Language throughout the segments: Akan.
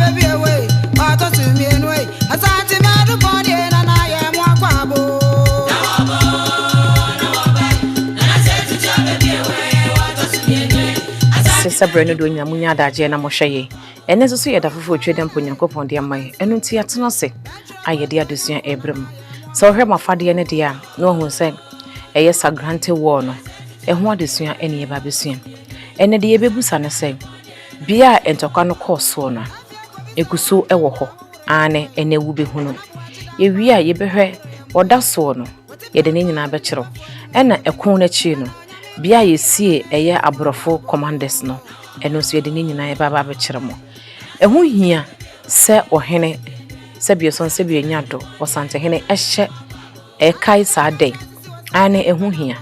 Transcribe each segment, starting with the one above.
baby away. What to me anyway? As I demand the body and I am Wakwabo. Sabrina doing Yamunya Daji and Amoshaye. And as I see a full trade and Punyanko on the Amay, and until Yatanose, I dear Dusian Abram. So her my father and a dear, no one said, a yes, Sagranti warno, and what is your any babisian. And a dear babusana say, Bia and Tocano course sooner. A gusu ewoho, ane, and a wooby huno. If we are ye be her, or that's sono, yet an Indian abatero, and a corner chino. Bia ye see a year abrofo commanders no, and no see the Nina Baba Cheramo. And who here, sir or hene, Sabio son Sabio Nyato, or Santa Hene Eshe, a Kaisa day, Anne a who here,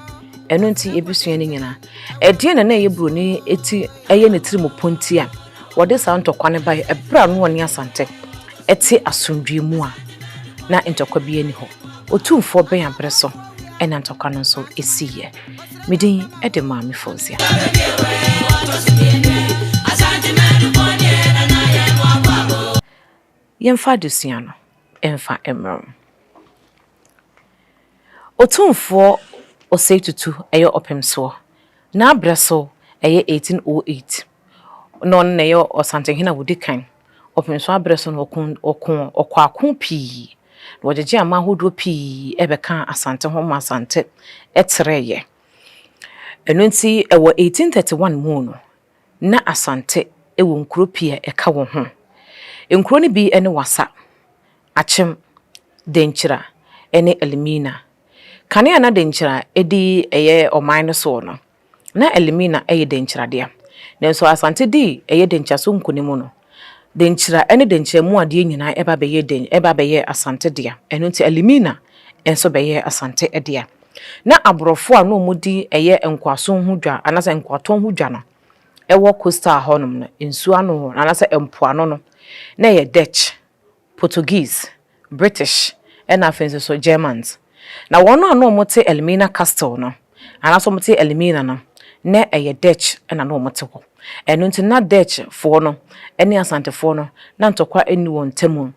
and unti ebusianina, a dear and a bruni, eti a yen trimo puntia, what this aunt of by a brown 1 year Sante, eti asundri mua, na into Kobieni ho, or 2 4 bay and presso, and Antocano so is see ye. Midin edema mi fosia. Yemfa dusiano, emfa emro. Otumfo o say tutu eyo opemso. Na breso eye 1808. Non neyo o santehina wudikan. Opemso abreso no okwa pii. Wajeje ama hodo pii ebeka asante ho ma asante etreye. Enunti ewo 1831 mu no na asante ewo nkuro pia eka wo ho. Nkuro ni bi ene wasa, achem, denchira, ene elimina. Kane na denchira edi eye oman no so no. Na elimina eye denchira dia. Nenso asante di eye denchira so nkunimu no. Denchira ene denchira mu ade nyina eba beye asante dia. Enunti elimina enso beye asante edia. Na abrofo a no mudi eye enkwaso hudwa anasa enkwaton hudwa no ewo coastal honum no ensu ano anasa empoano no na ye Dutch, Portuguese, British and afense so Germans. Na wono ano mote Elmina Castle no anasa mote Elmina no na eye Dutch and ano mote ho eno nti na Dutch fo no ene asante fo no na ntokwa eni won temu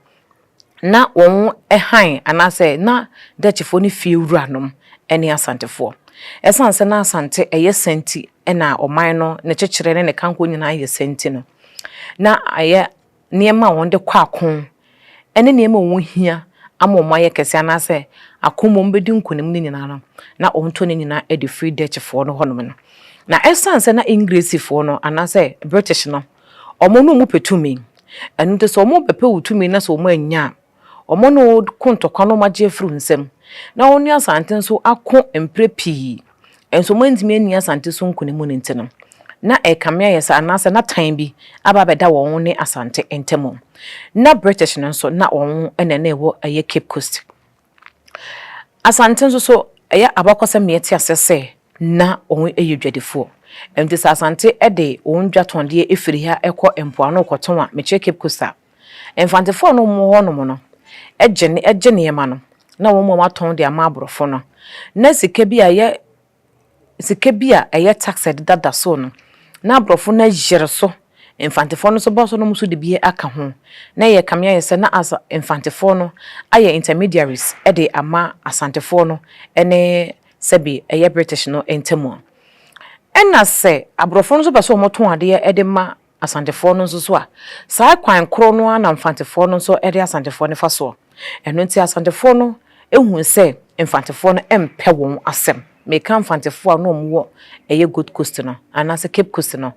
na won ehan anasa na Dutch fo ni fiewura no ene asante fo esanse na asante eye senti ena oman no ne chechire ne kanko nyina eye senti no na aye niema wonde kwa akon ene niema won hia amoma ye kese anase akomo mbedi nkonim ni nyina no na onto ne nyina e de free Dutch fo no honom no na esanse na English fo no anase British no omo no mu petumi enu te so omo pepe wutumi na so omo anya omo no kontokwa no magye fru nsem na oni asante nso akọ empre pii enso mandimi ani asante so nkonemu ne nteno na ekamia yesa anase na tan bi ababeda won ne asante entemo na British nso na won enene wo aye Cape Coast asante nso so aye abakosa mieti asese na won eyedwadefo enti asante ede won dwatonde efiri ha ekọ empoano koton a meche Cape Coast enfantefo no mo hono no ejene yema no na wo mo maton de amabrofo no na sike bia eye taxed dada so no na abrofo na jere so infantefo no so boso no muso de bie aka ho na ye kamya ye se na asa infantefo no aye intermediaries e de ama asantefo no ene sebi eye British no entemo ena se abrofo no so baso mo ton ade e de ma asantefo no so a sa kwan kro no na infantefo no so e de asantefo ne fa so eno nti asantefo no ehun se infantefo no empe won asem me kan infantefo no mo eye Gold Coast no anase Cape Coast no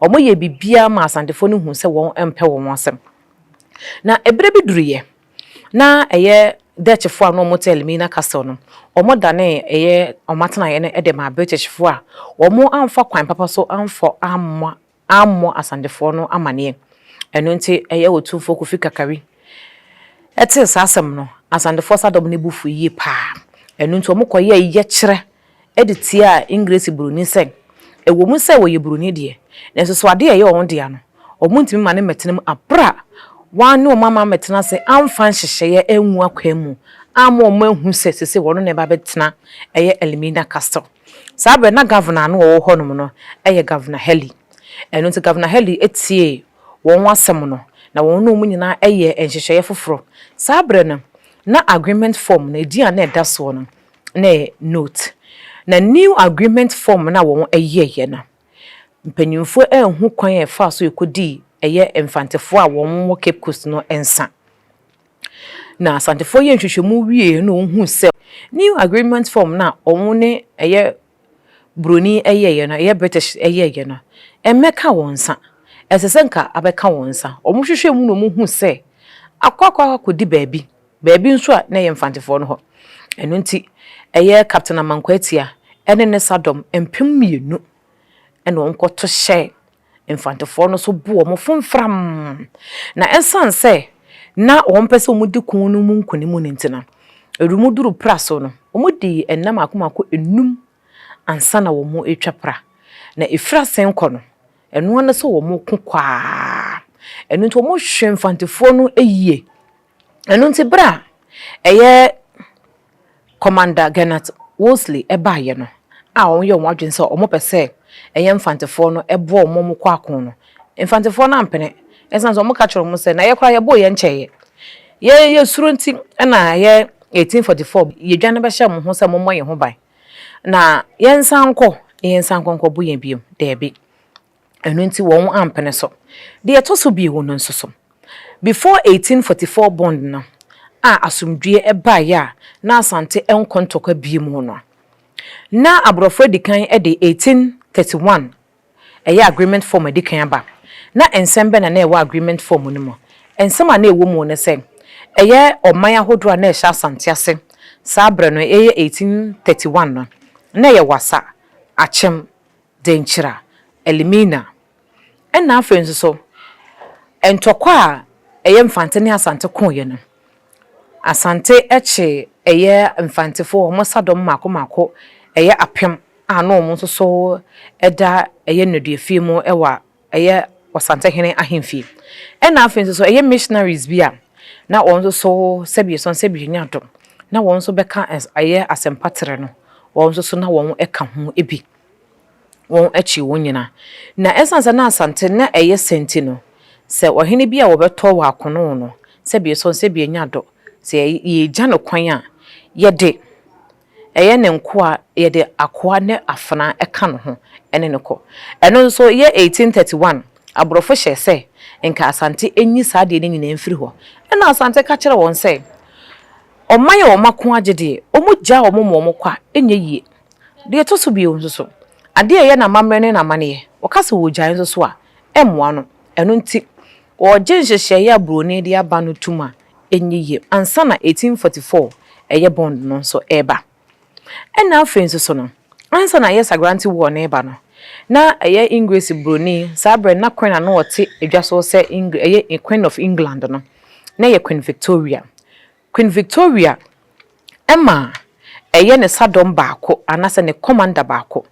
omo ye bibia ma asantefo no hu se won empe won asem na ebre biduriye na eye Dutch fo no mo Elmina Castle no omo dane eye omatena ye ne ede ma British fo a omo amfa kwan papa so amfo ammo asantefo no amane eno nti eye otumfo Kofi Kakari ete sasem no asantefo sadom ne bufu yi pa eno nti omo koye ye kire editi a English Bruni sen ewo mu se wo ye Bruni de na so ade ye won de ano omo ntimi ma ne metenem abra wan no mama metena se amfa nhyehyeye enwu akwam amo mo ehu sese wono ne ba betena eye Elmina Castle sabe na governor no wo honom no eye governor Heli eno nti governor Heli etie won wasem no na wɔn no mu nyinaa ɛyɛ nhyehyɛeɛ foforɔ saa bre no na agreement form na edi na ɛda so no na note na new agreement form na wɔn ɛyɛ no mpanyinfo ɛnhu kwan ɛfa so ekodi ɛyɛ mfantefo a wɔn wɔ Cape Coast no ensa na asantefo yɛ nhwehwɛmu wie no hu sɛ new agreement form na wɔn ne ɛyɛ Bruni ɛyɛ no ɛyɛ British ɛyɛ no ɛmɛka wɔn nsa ɛsɛ nka abɛka wɔn nsa ɔmo hwehwɛ mu no mo hu sɛ akwa kodi baabi nso a na yɛ mfantefo no hɔ ɛno nti ɛyɛ Captain Amankwatia ɛne ne sadom empem mienu ɛna wɔn kɔto hyɛ mfantefo no so bo ɔmo fomfram na ɛsan sɛ na wɔn pɛ sɛ ɔmo di kun no mu nkonimu ne ntina erumu duru praso no ɔmo di ɛnam akomako enum ansa na wɔn etwa pra na efra senkɔ no ɛno ana sɛ wɔn ko kwaa ɛno nti wɔn hwɛ mfantefo no eyie ɛno nti bra ɛyɛ Commander Ghanaian Wolseley ɛbaayɛ no a wɔn yɛ wɔn adwen sɛ wɔn pɛ sɛ ɛyɛ mfantefo no ɛbɔ wɔn kɔ akon no mfantefo no ampene ɛsan sɛ wɔn ka kyerɛ wɔn sɛ na yɛ kora yɛ bɔ yɛ nkyɛyɛ yɛ suro nti ɛna yɛ 1844 yɛdwane bɛhyɛ mo ho sɛ mo mmɔ yɛ ho ban na yɛnsan kɔ bu yɛn biom daabi ɛno nti wɔn ampene so de ɛto so bi wɔn nso so before 1844 bond no a asomdue ɛbaayɛ a na asante ɛnkontɔkwa bi mu no na abrofo dikan ɛde 1831 ɛyɛ agreement form dikan aba na ensembe na ɛwɔ agreement form no mu ensem a na ɛwɔ mu no sɛ ɛyɛ ɔman ahodoɔ na ɛhyɛ asante ase saa bre no ɛyɛ 1831 no na ɛyɛ wasa achem denchira elimina ɛna afei nso so entokwa a ɛyɛ mfante ne asante konye no asante ɛkye ɛyɛ mfantefo ɔmo sadom mako ɛyɛ apem a no ɔmo nso so ɛda ɛyɛ nodefie mu ɛwa ɛyɛ wasante hene ahemfie ɛna afei nso so ɛyɛ missionaries bi a na wɔn nso so sɛbi nyado na wɔn nso bɛka ɛyɛ asempatere no wɔn nso so na wɔn ɛka ho ebi wɔn akyi wɔn nyina na ɛsansa na asante na ɛyɛ senti no sɛ ɔhene bi a wɔbɛtɔ wɔ akono no sɛbi nyado sɛ yɛgya no kwan a yɛde ɛyɛ ne nko a yɛde akoa ne afana ɛka no ho ɛne ne kɔ ɛno nso yɛ 1831 abrofo hyɛ sɛ nka asante enyi saa de ne nyina mfiri hɔ ɛna asante ka kyerɛ wɔn sɛ ɔman yɛ ɔma ko agye ɔmo gya ɔmo mo kwa enye yie de to so bi nso so ade ɛyɛ na mamre ne na mane wɔkasa wɔ gyan nso so a ɛmoa no ɛno nti wɔgye nhyehyɛ yɛ abroni de aba no tuma enye yie ansa na 1844 ɛyɛ bond no so ɛba ɛna afei nso so no ansa na yɛ Sagranti war na ɛba no na ɛyɛ English broni sabre na queen na ɔte edwa so sɛ ɛyɛ Queen of England no na yɛ Queen Victoria ɛma ɛyɛ ne sadom baako anase ne commander baako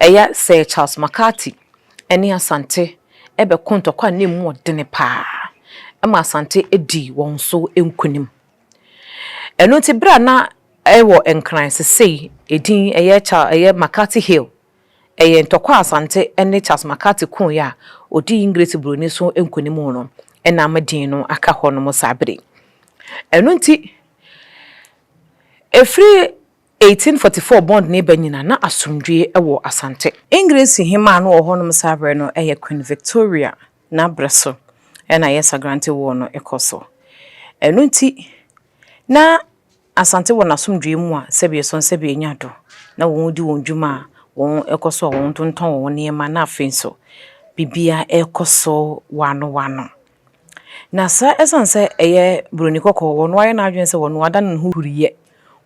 ɛyɛ Sir Charles McCarthy ɛne asante ɛbɛ kontɔkwa ne mu ɔdene paa ɛma asante edi wɔn so enkunim ɛno ti bra na ɛwɔ enkran sesei edin ɛyɛ McCarthy Hill ɛyɛ ntɔkwa asante ɛne Charles McCarthy kon ya odi English broni so enkunim no ɛna amadin no aka hɔ no mo sabre ɛno nti efri 1844 bond ne banyina na asomdwe ɛwɔ asante English hima no wɔ hɔ no sabre no ɛyɛ Queen Victoria na breso ɛna yɛ Sagranti wɔ no ekoso ɛno nti na asante wɔ nasomdwe mu a sɛbe nyado na wɔn di wɔn dwuma wɔn ekoso wɔn tonton wɔn niema na afenso bibia ekoso wano na sa esanse ɛyɛ broni kokɔ wɔn wayɛ na adwen sɛ wɔn wada no huriye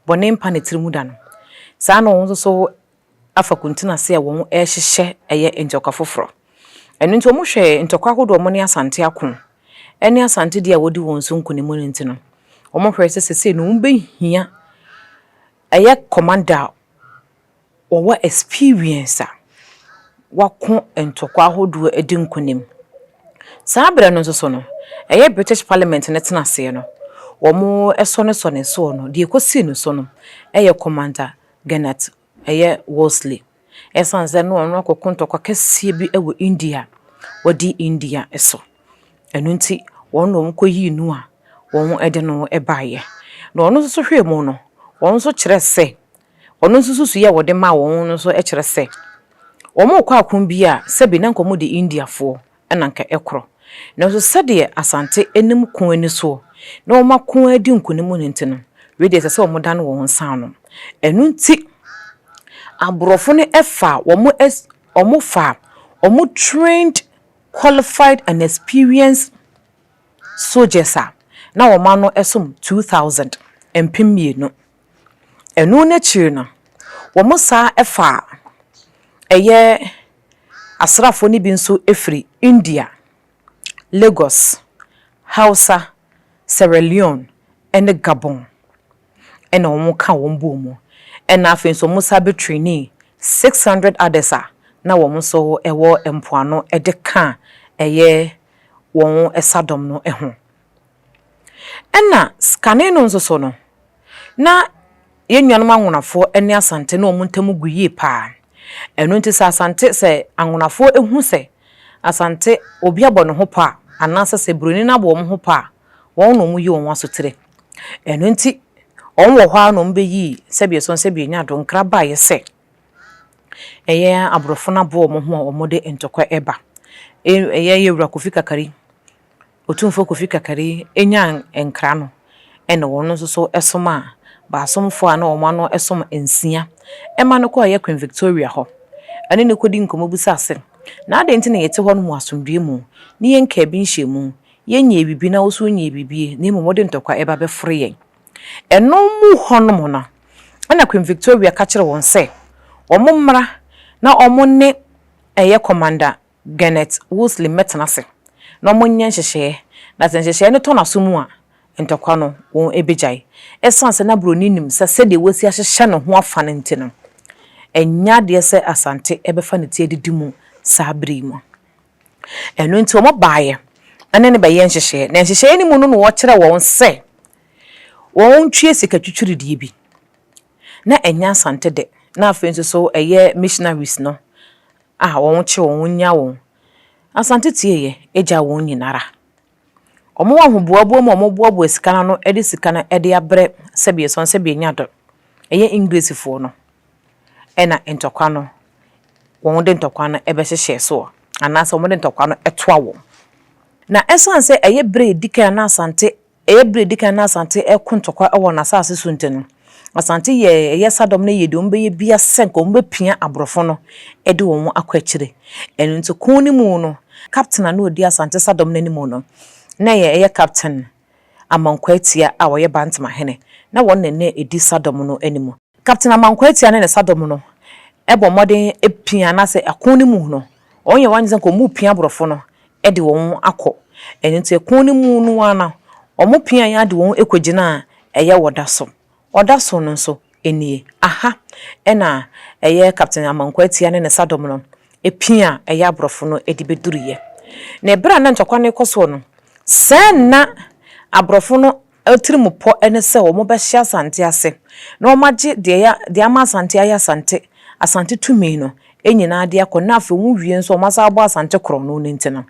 bɔne mpa ne tirimu da no saa na wɔn so afa kuntina se wɔn ɛhyehyɛ ɛyɛ ntɔkwa foforo ɛno nti wɔn hwɛ ntɔkwa ahodoɔ wɔn ne asante akon ɛne asante dia wɔdi wɔn so nkonimu ne ntino wɔn hwɛ sɛ no mbɛhia ɛyɛ commander wɔwɔ experience a wako ntɔkwa ahodoɔ edi nkonim saa bere no nso so no ɛyɛ British Parliament ne tena se no wɔn ɛsɔne so no de ekosi no so no ɛyɛ Commander Ghanaian ɛyɛ Wolseley ɛsanse no ɔno akɔkɔ ntɔkwa kɛseɛ bi ɛwɔ India wɔdi India ɛso ɛno nti wɔn no mkɔyi nu a wɔn ede no ɛbaayɛ na ɔno nso hwɛ mu no wɔn nso kyerɛ sɛ ɔno nso susu yɛ wɔde ma wɔn nso kyerɛ sɛ wɔn kɔ akon bi a sɛbi na nkɔmɔ de Indiafoɔ ɛna nka ɛkorɔ na nso sɛdeɛ asante anim kon ani so na wɔn akon adi nkonim no ntino we de sɛ wɔn dan wɔn nsa no ɛnu nti aborɔfo no ɛfa wɔn fa wɔn trained, qualified and experienced soldiers a na wɔn ano ɛsom 2000 mpemienu ɛnu n'akyiri no wɔn saa ɛfa ɛyɛ asrafo ni bi nso efiri India, Lagos, Hausa, Sierra Leone and Gabon ɛna wɔn ka wɔn bɔ mu ɛna afei nso wɔn sa be trainee 600 others a na wɔn nso ɛwɔ mpoano ɛde ka ɛyɛ wɔn ɛsadɔm no ɛho ɛna skane no nso so no na yennuanom anwonafo ɛne asante na wɔn ntam gu yie paa ɛno nti sɛ asante sɛ anwonafo ehu sɛ asante obi abɔ ne ho pa anaasɛ sɛ broni na abɔ wɔn ho pa wɔn no mu yi wɔn asotere ɛno nti wɔn wɔ hɔ a no mbeyi sɛbi so sɛbi nya do nkra ba yɛ sɛ ɛyɛ aborɔfo na bo wɔn ho a wɔn de ntɔkwa ɛba ɛyɛ yewura Kofi Kakari otumfo Kofi Kakari enya nkra no ɛna wɔn nso so ɛsoma baasomfo a na wɔn ano ɛsom nsia ɛma no kɔ yɛ Queen Victoria hɔ ɛne ne kodi nkomo bu sase na ade nti na yɛte hɔ no mu asomdue mu ne yɛn ka bi nhye mu yɛnyɛ bibi na woso nyɛ bibi ne mu wɔde ntɔkwa ɛba bɛfore yɛn ɛno mu hɔ no mo na ɛna Queen Victoria ka kyerɛ wɔn sɛ wɔn mmra na wɔn ne ɛyɛ commander Ghanaian Wosley metenase na wɔn nyɛ nhyehyɛ na nhyehyɛ no tɔ na so mu a ntɔkwa no wɔn ebegyae ɛsanse na broni nim sɛ de wosi ahyehyɛ no ho afa ne ntino enya de sɛ asante ɛbɛfa ne tie didi mu sabri mu ɛno nti wɔn baayɛ ɛne ne bɛyɛ nhyehyɛ na nhyehyɛ ni mu no wɔkyerɛ wɔn sɛ wɔn twie sika twitwiridie bi na enya asante de na afei nso so ɛyɛ missionaries no a wɔn kye wɔn nya wɔn asante tie yɛ egya wɔn nyinara omo wa hoboabo mo omo boabo sika no ede sika na ede abre sebe so sebe nya do eye Englishfo no ena entokwa no won de ntokwa no ebe hyehye so anasa won de ntokwa no etoa wo na esan se eye bre dika na asante eye bre dika na asante ekon ntokwa ewo na asase so ntenu asante ye sadom na ye de ombe ye bia senko ombe pia abrofo no ede won akwakire enu nto kun ni mu no captain na odi asante sadom na ni mu no na ye captain Amankwatia a woye bantama hene na won ne edi sadom no animu captain Amankwatia ne sadom no ebo modern epia na se akoni mu no onye wanze ko mu pia brofo no e de won akọ enito akoni mu no ana omo pia ya de won ekogina eye wodaso no nso enie aha ena eye captain Amankwatia ne sadom no epia eye brofo no edi beduriye na ebra na ntokwa ne koso no senna abrofo no atirimupo ene se wo mo be hia asante ase na o magye de ama asante aya asante tumi no enyina de akona afa mu wie nso o masa abo asante kro no ntina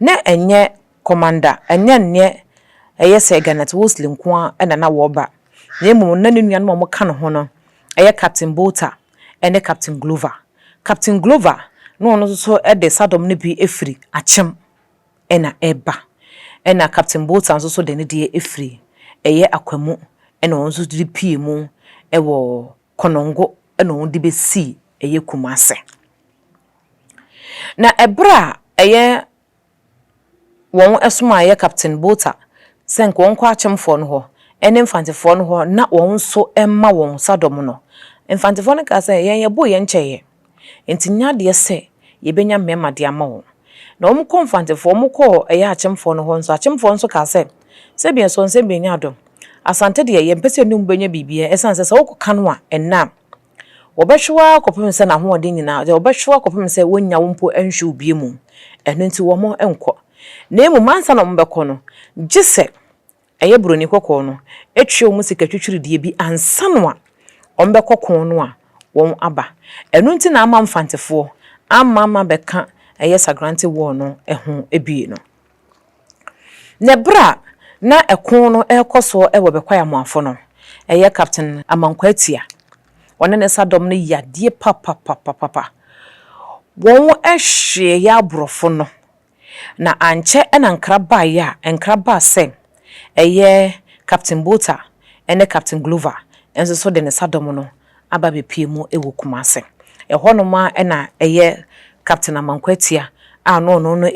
na enye commander enye eye Sagranti Wosley nko ena na wo ba na emu na nenu no mo ka no ho no eye Captain Bolter ene Captain Glover no ono so e de sadom ne bi efiri achem ena eba ena Captain Bolter nso so de ne de efiri eye akwamu ena onso de pie mu ewo konongo ena on de besi eye kumase na ebra eye won esoma eye Captain Bolter senko won kwa achemfo no ho ene mfantefo no ho na won so emma won sadom no mfantefo no ka se yen ye bo ye ncheye entinya de se ye benya mema de ama won na omu konfantefo omu ko eye achemfo no ho nso achemfo nso ka se bia so nse benya do asante de ye mpese no mbenya bibia esanse se wokoka no a enna wobehwa kopem se na ho de nyina de wobehwa kopem se wonya wompo enhwe obie mu eno nti wo mo enko na emu mansa no mbeko no gise eye broni kokko no etwe omu sika twitwiridie bi ansa no a ombeko kon no a won aba eno nti na ama mfantefo ama beka eye Sagranti wo no eho ebie no Nebra na ɛko no ɛkɔso ɛwɔ Bekwai Amoafu no ɛyɛ Captain Amankwatia wɔne ne sadom no yadie papa wɔn ɛhwe ya aborɔfo no na anche ena nkraba ya nkraba se eye Captain Bota ene Captain Glover enso so de ne sadom no aba bepie mu ewo Kumase ehonoma ena eye Captain Amankwatia no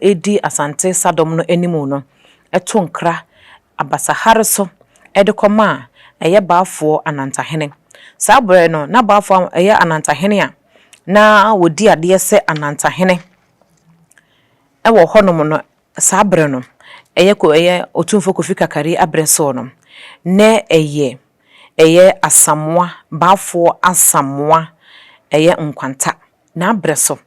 edi asante sadom no animu no eto nkra abasahare so edekoma eye baafo anantahene sabre no na baafo eye anantahene a na wodi ade se anantahene ewo honom no sabre no eye otumfo Kofi Kakari abreso no ne eye asamoa baafo asamoa eye nkwanta na abreso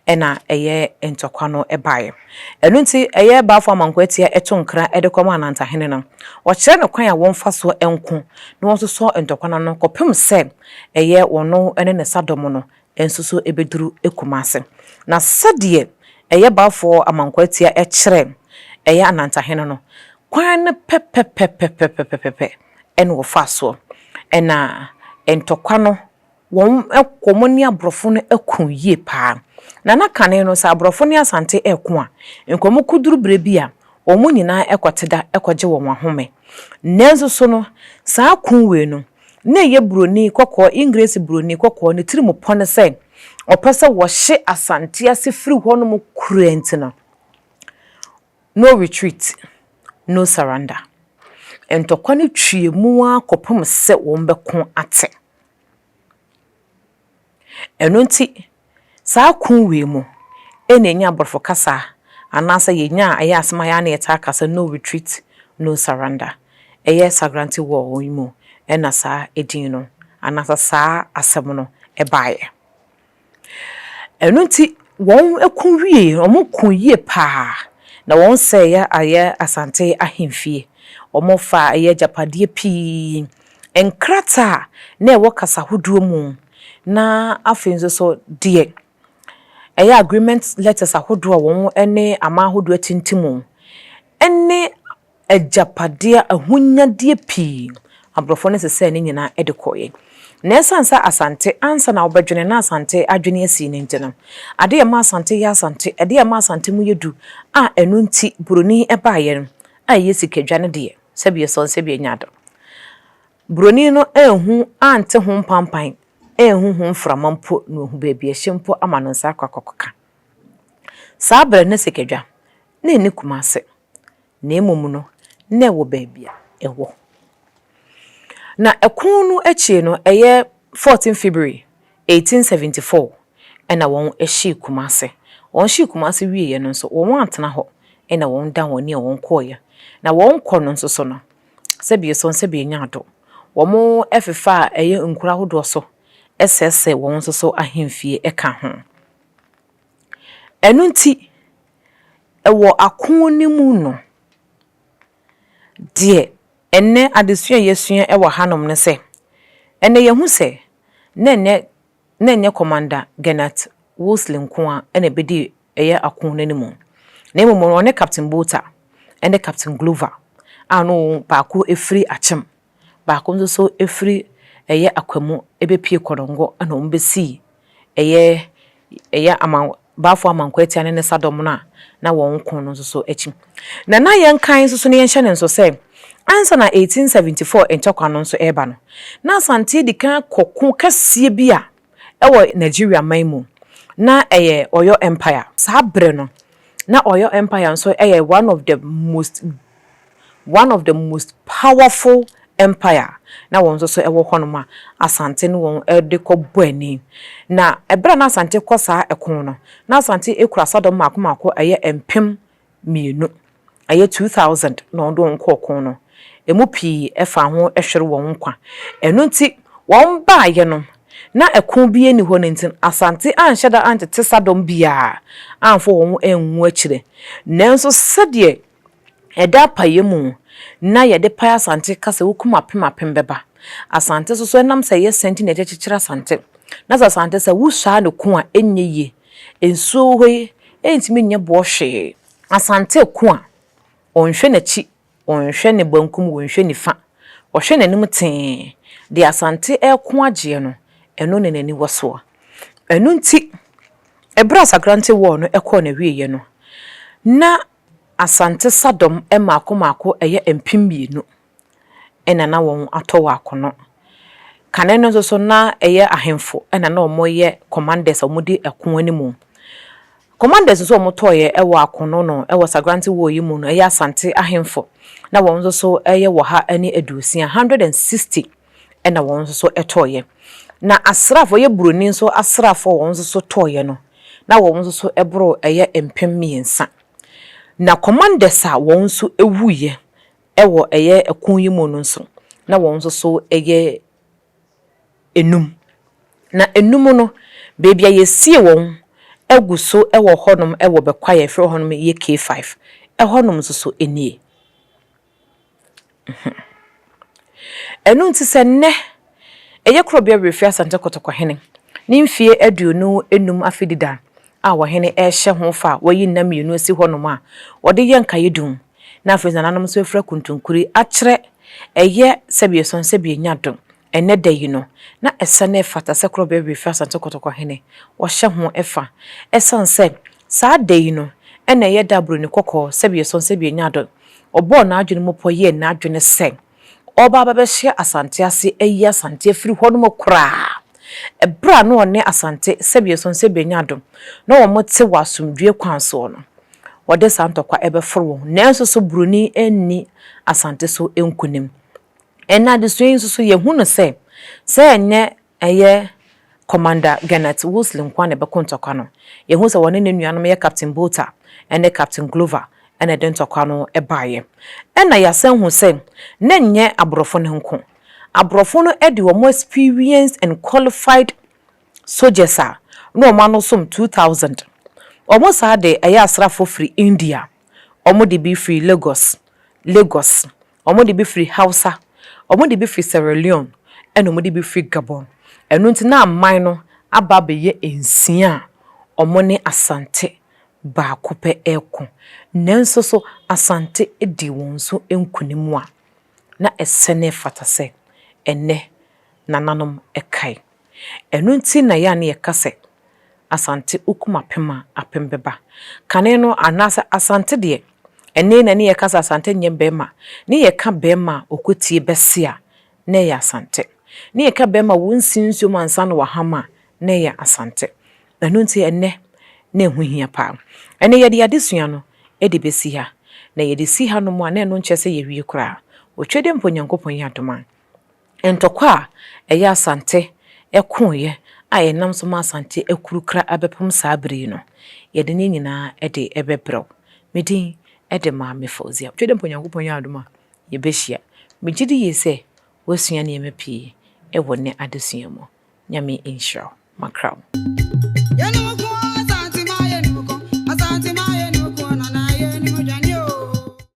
ena eye entokwa no ebaye enu nti eye baafo Amankwatia eto nkra edekoma anantahene no wo kire ne kwan a wonfa so enko na won so entokwa no kopem se eye wono ene ne sadom no ensuso ebeduru Kumase na sadie eye baafo Amankwatia kire eye anantahene no kwan ne pepepepepepepe ene wo fa so ena entokwa no won ekomoni abrofo no ekun yie pa na kane no sa abrofo ne asante ekun a enkomo kuduru brebia omo nyina ekoteda ekoje wo ahome nenzo so no sa kun we no na ye broni kokko English broni kokko ne tiri mu pone se opese wo hye asante ase firi ho no mu kurenti no no retreat no surrender entokwa ne twie mu a kopem se wo mbekon ate enunti sa kun we mu enenya aborfo kasa anasa yenya aya asema ya na yeta kasa no retreat no surrender eye Sagranti wo mu ena sa edin no anasa sa asem no ebaye enunti won ekun wie omo kun yie pa na won se ya aye asante ahemfie omo fa aye japade pi enkrata na ewo kasa hoduo mu na afenzo so die eye agreement letters ahodo won ene ama ahodo tintimu ene ajapade ahunyade pi abrofo ne sese ne nyina edekoye na esansa asante ansa na obedwene na asante adwene asi ne ntenam ade ma asante ya asante ade ma asante mu yedu a enu nti broni ebaye no a yesikedwane de sebie so sebie nyado broni no ehu ante ho pampan ehu hu mframampo no hu bebie hyempo amanonsa kwakokoka sabre ne sekedwa na eni Kumase na emom no na ewo bebia ewo na ekunu echi no eye 14 February 1874 ena won ehyi Kumase won hyi Kumase wieye no so won antena ho ena won dan woni e won koye na won kɔ no so no sebie so sebie nyado womo efefa eye nkura hodo so esese won so ahemfie eka ho enunti ewo akoni mu no de enne adesua yesua ewo hanom ne se enne yehu se nenne commander Genat Woslin a ene bedi eye akoni mu na emom no ne Captain Bota ene Captain Glover ano baako efri achem baako nso so efri eye akwamu ebepie korongo ana ombesi eye baafo Amankwatia ne sadom na won kon no so echi na yenkan so ne yenhye ne nso se ansa na 1874 entokwa no so eba no na asante dikan kokon kasie bia ewo Nigeria maimu na eye Oyo Empire sabre no na Oyo Empire nso eye one of the most powerful empire na won so ewo honoma asante no won edekọ buani na ebra na asante kosa ekon no na asante ekura sadom makomako eye empem mienu eye 2000 na ondo nkọ no emu pi efa ho ehwere won kwa enu nti won baaye no na ekon bi eni ho ntin asante anhyeda antete sadom bia anfo won enwu akire nanso sede eda payemu na yede pa asante kasa wukuma pemapem beba asante so enam se ye senti na ekyekira asante na asante se wusha ne ko a enye ye ensuo hwe entimi nye bo hwe asante ko a onhwe n'achi onhwe ne bankum onhwe ne fa ohwe n'anim tee de asante eko agye no eno ne nani woso eno nti ebra Sagranti wo no eko na wieye no na asante sadom maako eye empim bienu ena na won atowa akono kane no so na eye ahemfo ena na omoye commanders omudi eko animu commanders so omotoye ewo akono no ewo Sagranti wo yi mu no eye asante ahemfo na won so eye wo ha ani adusia 160 ena won so etoye na asrafo ye buroni so asrafo won so toye no na won so ebro eye empem miensa na commanders a won so ewuye ewo eye ekun yi mu no so na won so eye enum na enum no bebia yesie won eguso ewo honum ewo Bekwai efre honum ye K5 ehonum so enie enu nti se ne eye krobia refia sante kotoko hene ni mfie aduonu enum afidida a wo hene ehye ho fa wayi nam yenu asi honum a wode ye nkayedum na afeza nanom so efra kuntunkuri akere eye sebieson sebie nyadom ene dayi no na esane fata se krobia refia sante kotoko hene wo hye ho efa esanse saa dayi no ene ye dabro ni kokko sebieson sebie nyadom obo na adwene mopo ye na adwene sen oba babehye asante ase eyi asante afiri honum kura ebra no one asante sebieson sebienyadom na wo mote wasumdue kwanso no wode santokwa ebeforo nanso so bruni enni asante so enkunim ena de so ye hunu se enye eye commander Ghanaian Muslim kwa ne bekontokwa no ye hu se wone ne nuanom ye captain Bota ene captain Glover ene de ntokwa no ebaye ena ya san hu se na nye abrofo ne nko abrofo no edi wo more experienced and qualified soldiers a no mano som 2000 omo sa de aya asrafo free India omo de be free Lagos omo de be free Hausa omo de be free Sierra Leone eno omo de be free Gabon eno nti na amman no aba be ye ensia omo ne asante ba kope eko nanso so asante edi won so enkunimu a na esene fatase ene nananom ekai eno nti na ya ne yekase asante ukuma pema apembeba kane no anasa asante de ene na ne yekasa asante nyembema ne yeka bema okotie besia ne ya asante ne yeka bema wonsinsuo mansa no wahama ne ya asante eno nti ene na ehuhia pa ene yede adesua no edi besi ha na yede si ha no mo na eno nkyese ye wie kura otwede mponyankopon ya doma entokwa eya asante ekoye aye nam so ma asante ekurukra abepom saabri no yede ne nyina ede ebebrew medin ede ma mefozia twede mponyankopon ya doma ye behia megidi yese wasua ne yemepi e wonne adesua mo nyame insha makraw